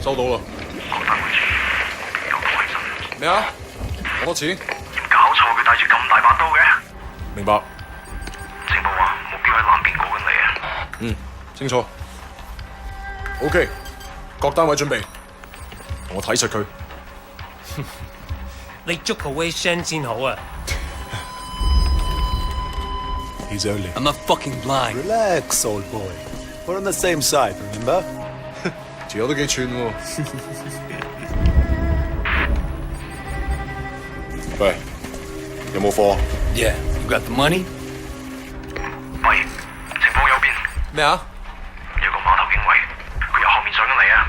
收到啦。覺得好似有太真。咩啊？攞多錢？搞錯，佢帶住咁大把刀嘅。明白。情報話目標喺南邊過緊嚟啊。清楚。OK， 各單位準備，我睇實佢。你捉個威聲先好啊！ He's early. I'm not fucking blind. Relax, old boy. We're on the same side, remember? 條友都幾串喎。喂，有冇貨？ Yeah, you got the money? 喂，情況有變，咩啊？有個碼頭警衛，佢由後面上緊嚟啊！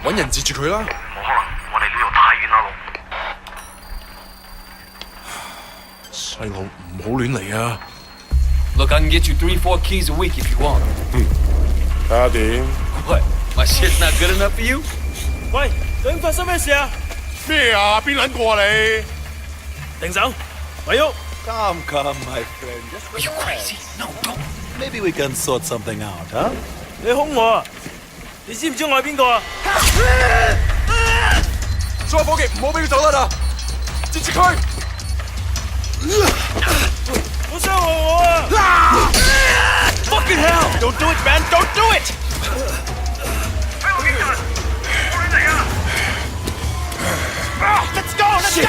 揾人截住佢啦！冇可能，我哋呢度太遠啦，路。細路唔好亂嚟啊！ Look, I can get you 3-4 keys a week if you want. 睇下點？ What? My shit's not good enough for you? 喂，究竟發生咩事啊？咩啊？邊撚過你？停手，咪喐！ Come, my friend. Just Are you crazy? No, don't. maybe we can sort something out, huh? 你兇我啊！你知唔知我係邊個啊？所有伙計唔好俾佢走得啦！截住佢！好傷害我啊 ！Fucking hell! Don't do it, man! Don't do it! 香港警察，我亂嚟啊 Let's go! Let's go!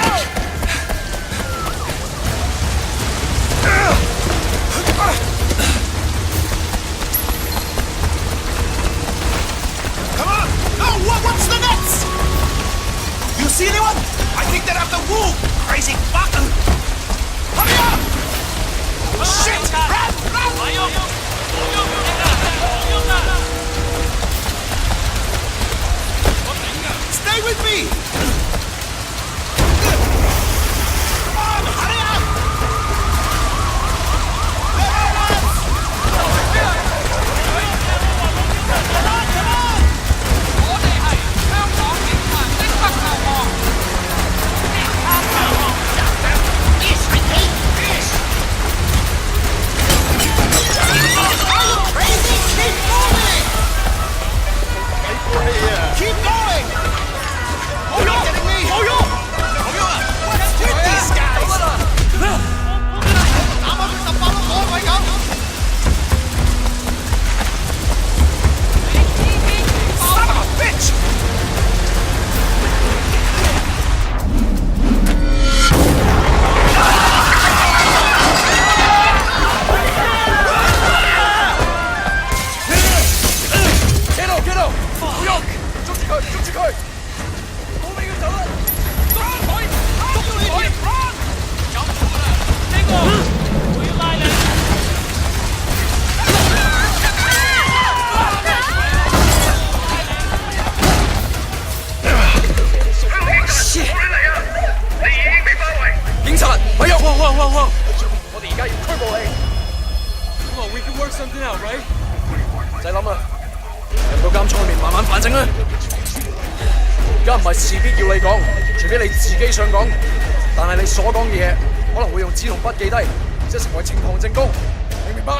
Come on! No! What's the next? You see anyone? I think they're after Wu! Crazy fuck! Hurry up! Shit! Run! Run! Stay with me! Come on! Hurry up! Keep going! Oh, you're getting me! Oh, you're! What's with these guys? I'm up with the bottle all the way up! Son of a bitch! Get out！ 唔好喐！捉住佢！捉住佢！唔好俾佢走啦！捉住佢！捉住佢！走錯啦！呢個我要拉你！你已經被包圍。警察，咪喐！哇！我哋而家要拘捕你。Come on, we can work something out, right? 唔使諗啦，入到監倉裏面慢慢反省啦。而家唔係事必要你講，除非你自己想講，但係你所講嘅嘢可能會用紙同筆記低，即係成為呈堂證供，明唔明白？